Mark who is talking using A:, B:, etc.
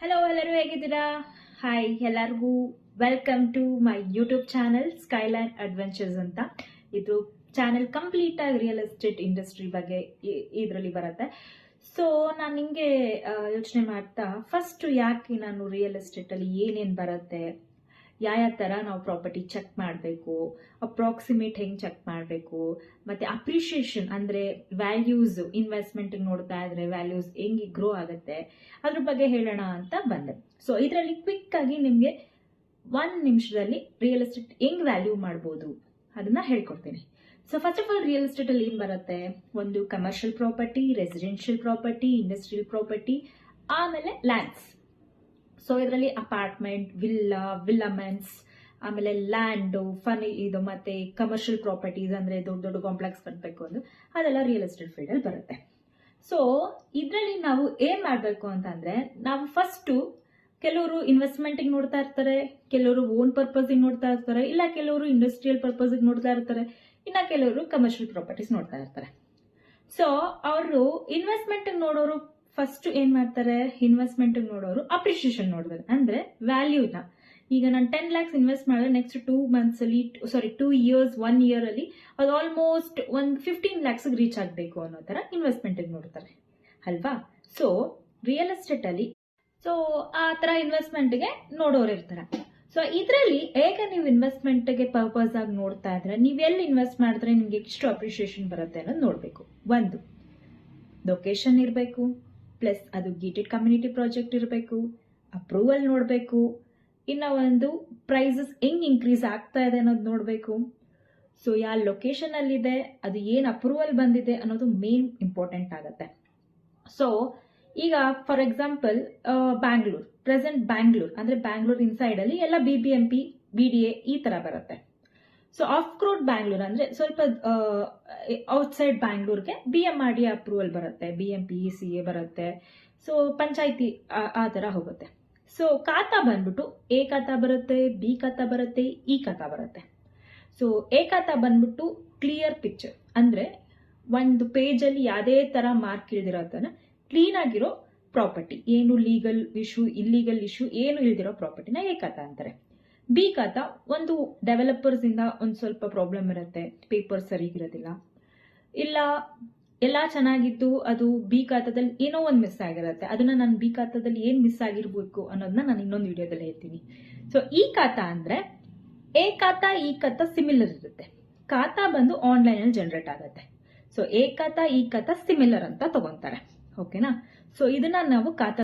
A: Hello, ಎಲ್ಲರೂ ಹೇಗಿದ್ದೀರಾ? Hi ಎಲ್ಲರಿಗೂ welcome to my YouTube channel skyline adventures ಅಂತ. ಇದು ಚಾನೆಲ್ ಕಂಪ್ಲೀಟ್ ಆಗಿ ರಿಯಲ್ ಎಸ್ಟೇಟ್ ಇಂಡಸ್ಟ್ರಿ ಬಗ್ಗೆ ಇದರಲ್ಲಿ ಬರುತ್ತೆ. ಸೊ ನಾನು ಹಿಂಗೆ ಯೋಚನೆ ಮಾಡ್ತಾ ಫಸ್ಟ್ ಯಾಕೆ ನಾನು ರಿಯಲ್ ಎಸ್ಟೇಟ್ ಅಲ್ಲಿ ಏನೇನು ಬರುತ್ತೆ, ಯಾವ ಥರ ನಾವು ಪ್ರಾಪರ್ಟಿ ಚೆಕ್ ಮಾಡಬೇಕು, ಅಪ್ರಾಕ್ಸಿಮೇಟ್ ಹೆಂಗೆ ಚೆಕ್ ಮಾಡಬೇಕು, ಮತ್ತೆ ಅಪ್ರಿಷಿಯೇಷನ್ ಅಂದರೆ ವ್ಯಾಲ್ಯೂಸ್ ಇನ್ವೆಸ್ಟ್ಮೆಂಟ್ ನೋಡ್ತಾ ಇದ್ರೆ ವ್ಯಾಲ್ಯೂಸ್ ಹೆಂಗೆ ಗ್ರೋ ಆಗುತ್ತೆ ಅದ್ರ ಬಗ್ಗೆ ಹೇಳೋಣ ಅಂತ ಬಂದೆ. ಸೊ ಇದರಲ್ಲಿ ಕ್ವಿಕ್ ಆಗಿ ನಿಮಗೆ 1 ನಿಮಿಷದಲ್ಲಿ ರಿಯಲ್ ಎಸ್ಟೇಟ್ ಹೆಂಗ್ ವ್ಯಾಲ್ಯೂ ಮಾಡ್ಬೋದು ಅದನ್ನ ಹೇಳ್ಕೊಡ್ತೀನಿ. So first of all real estate ಅಲ್ಲಿ ಏನ್ ಬರುತ್ತೆ, ಒಂದು commercial property, residential property, industrial property, ಆಮೇಲೆ ಲ್ಯಾಂಡ್ಸ್. ಸೊ ಇದರಲ್ಲಿ ಅಪಾರ್ಟ್ಮೆಂಟ್, ವಿಲ್ಲಮೆನ್ಸ್, ಆಮೇಲೆ ಲ್ಯಾಂಡ್, ಇದು ಮತ್ತೆ ಕಮರ್ಷಿಯಲ್ ಪ್ರಾಪರ್ಟೀಸ್ ಅಂದ್ರೆ ದೊಡ್ಡ ದೊಡ್ಡ ಕಾಂಪ್ಲೆಕ್ಸ್ ಕಟ್ಟಬೇಕು ಅಂದ್ರೆ ಅದೆಲ್ಲ ರಿಯಲ್ ಎಸ್ಟೇಟ್ ಫೀಲ್ಡ್ ಅಲ್ಲಿ ಬರುತ್ತೆ. ಸೊ ಇದರಲ್ಲಿ ನಾವು ಏನ್ ಮಾಡ್ಬೇಕು ಅಂತಂದ್ರೆ, ನಾವು ಫಸ್ಟ್ ಕೆಲವರು ಇನ್ವೆಸ್ಟ್ಮೆಂಟ್ ನೋಡ್ತಾ ಇರ್ತಾರೆ, ಕೆಲವರು ಓನ್ ಪರ್ಪಸ್ ನೋಡ್ತಾ ಇರ್ತಾರೆ, ಇಲ್ಲ ಕೆಲವರು ಇಂಡಸ್ಟ್ರಿಯಲ್ ಪರ್ಪಸ್ ನೋಡ್ತಾ ಇರ್ತಾರೆ, ಇನ್ನ ಕೆಲವರು ಕಮರ್ಷಿಯಲ್ ಪ್ರಾಪರ್ಟೀಸ್ ನೋಡ್ತಾ ಇರ್ತಾರೆ. ಸೊ ಅವರು ಇನ್ವೆಸ್ಟ್ಮೆಂಟ್ ನೋಡೋರು ಫಸ್ಟ್ ಏನ್ ಮಾಡ್ತಾರೆ, ಇನ್ವೆಸ್ಟ್ಮೆಂಟ್ ನೋಡೋರು ಅಪ್ರಿಷಿಯೇಷನ್ ನೋಡ್ತಾರೆ, ಅಂದ್ರೆ ವ್ಯಾಲ್ಯೂನ. ಈಗ ನಾನು 10 lakhs ಇನ್ವೆಸ್ಟ್ ಮಾಡಿದ್ರೆ ನೆಕ್ಸ್ಟ್ 2 months ಅಲ್ಲಿ 2 years 1 year ಅಲ್ಲಿ ಅದು ಆಲ್ಮೋಸ್ಟ್ ಒಂದು 15 lakhs ರೀಚ್ ಆಗಬೇಕು ಅನ್ನೋ ತರ ಇನ್ವೆಸ್ಟ್ಮೆಂಟ್ ನೋಡ್ತಾರೆ ಅಲ್ವಾ. ಸೊ ರಿಯಲ್ ಎಸ್ಟೇಟ್ ಅಲ್ಲಿ ಸೊ ಆ ತರ ಇನ್ವೆಸ್ಟ್ಮೆಂಟ್ ಗೆ ನೋಡೋರು ಇರ್ತಾರೆ. ಸೊ ಇದರಲ್ಲಿ ಹೇಗೆ ನೀವು ಇನ್ವೆಸ್ಟ್ಮೆಂಟ್ ಗೆ ಪರ್ಪಸ್ ಆಗಿ ನೋಡ್ತಾ ಇದ್ರೆ ನೀವು ಎಲ್ಲಿ ಇನ್ವೆಸ್ಟ್ ಮಾಡಿದ್ರೆ ನಿಮ್ಗೆ ಎಷ್ಟು ಅಪ್ರಿಷಿಯೇಷನ್ ಬರುತ್ತೆ ಅನ್ನೋದು ನೋಡ್ಬೇಕು. ಒಂದು ಲೊಕೇಶನ್ ಇರಬೇಕು, ಪ್ಲಸ್ ಅದು ಗೇಟೆಡ್ ಕಮ್ಯುನಿಟಿ ಪ್ರಾಜೆಕ್ಟ್ ಇರಬೇಕು, ಅಪ್ರೂವಲ್ ನೋಡಬೇಕು, ಇನ್ನ ಒಂದು ಪ್ರೈಸಸ್ ಹೆಂಗ್ ಇನ್ಕ್ರೀಸ್ ಆಗ್ತಾ ಇದೆ ಅನ್ನೋದು ನೋಡಬೇಕು. ಸೊ ಯಾವ ಲೊಕೇಶನ್ ಅಲ್ಲಿದೆ, ಅದು ಏನ್ ಅಪ್ರೂವಲ್ ಬಂದಿದೆ ಅನ್ನೋದು ಮೇನ್ ಇಂಪಾರ್ಟೆಂಟ್ ಆಗುತ್ತೆ. ಸೊ ಈಗ for example Bangalore, present Bangalore ಅಂದ್ರೆ ಬ್ಯಾಂಗ್ಳೂರ್ ಇನ್ಸೈಡ್ ಅಲ್ಲಿ ಎಲ್ಲ BBMP, BDA ಈ ತರ ಬರುತ್ತೆ. ಸೊ ಆಫ್ ರೋಡ್ ಬ್ಯಾಂಗ್ಳೂರ್ ಅಂದ್ರೆ ಸ್ವಲ್ಪ ಔಟ್ಸೈಡ್ ಬ್ಯಾಂಗ್ಳೂರ್ಗೆ BMRD ಅಪ್ರೂವಲ್ ಬರುತ್ತೆ, BMP CA ಬರುತ್ತೆ. ಸೊ ಪಂಚಾಯತಿ ಆ ತರ ಹೋಗುತ್ತೆ. ಸೊ ಖಾತಾ ಬಂದ್ಬಿಟ್ಟು ಎ ಖಾತಾ ಬರುತ್ತೆ, ಬಿ ಖಾತಾ ಬರುತ್ತೆ, ಇ ಖಾತಾ ಬರುತ್ತೆ. ಸೊ ಎ ಖಾತಾ ಬಂದ್ಬಿಟ್ಟು ಕ್ಲಿಯರ್ ಪಿಕ್ಚರ್ ಅಂದ್ರೆ ಒಂದು ಪೇಜ್ ಅಲ್ಲಿ ಯಾವುದೇ ತರ ಮಾರ್ಕ್ ಇಲ್ದಿರೋದನ್ನ ಕ್ಲೀನ್ ಆಗಿರೋ ಪ್ರಾಪರ್ಟಿ, ಏನು ಲೀಗಲ್ ಇಶ್ಯೂ ಇಲ್ಲಿಗಲ್ ಇಶ್ಯೂ ಏನು ಇಲ್ದಿರೋ ಪ್ರಾಪರ್ಟಿನ ಎ ಖಾತಾ ಅಂತಾರೆ. ಬಿ ಖಾತಾ ಒಂದು ಡೆವಲಪರ್ಸ್ ಇಂದ ಒಂದ್ ಸ್ವಲ್ಪ ಪ್ರಾಬ್ಲಮ್ ಇರುತ್ತೆ, ಪೇಪರ್ ಸರಿಗಿರೋದಿಲ್ಲ, ಇಲ್ಲ ಎಲ್ಲಾ ಚೆನ್ನಾಗಿದ್ದು ಅದು ಬಿ ಖಾತಾದಲ್ಲಿ ಏನೋ ಒಂದು ಮಿಸ್ ಆಗಿರುತ್ತೆ, ಅದನ್ನ ನಾನು ಬಿ ಖಾತಾದಲ್ಲಿ ಏನ್ ಮಿಸ್ ಆಗಿರ್ಬೇಕು ಅನ್ನೋದನ್ನ ನಾನು ಇನ್ನೊಂದು ವಿಡಿಯೋದಲ್ಲಿ ಹೇಳ್ತೀನಿ. ಸೊ ಈ ಖಾತಾ ಅಂದ್ರೆ ಎ ಖಾತಾ ಇ ಖಾತಾ ಸಿಮಿಲರ್ ಇರುತ್ತೆ, ಖಾತಾ ಬಂದು ಆನ್ಲೈನ್ ಅಲ್ಲಿ ಜನರೇಟ್ ಆಗುತ್ತೆ. ಸೊ ಎ ಖಾತಾ ಇ ಖಾತಾ ಸಿಮಿಲರ್ ಅಂತ ತಗೊಂತಾರೆ, ಓಕೆನಾ. ಸೊ ಇದನ್ನ ನಾವು ಖಾತಾ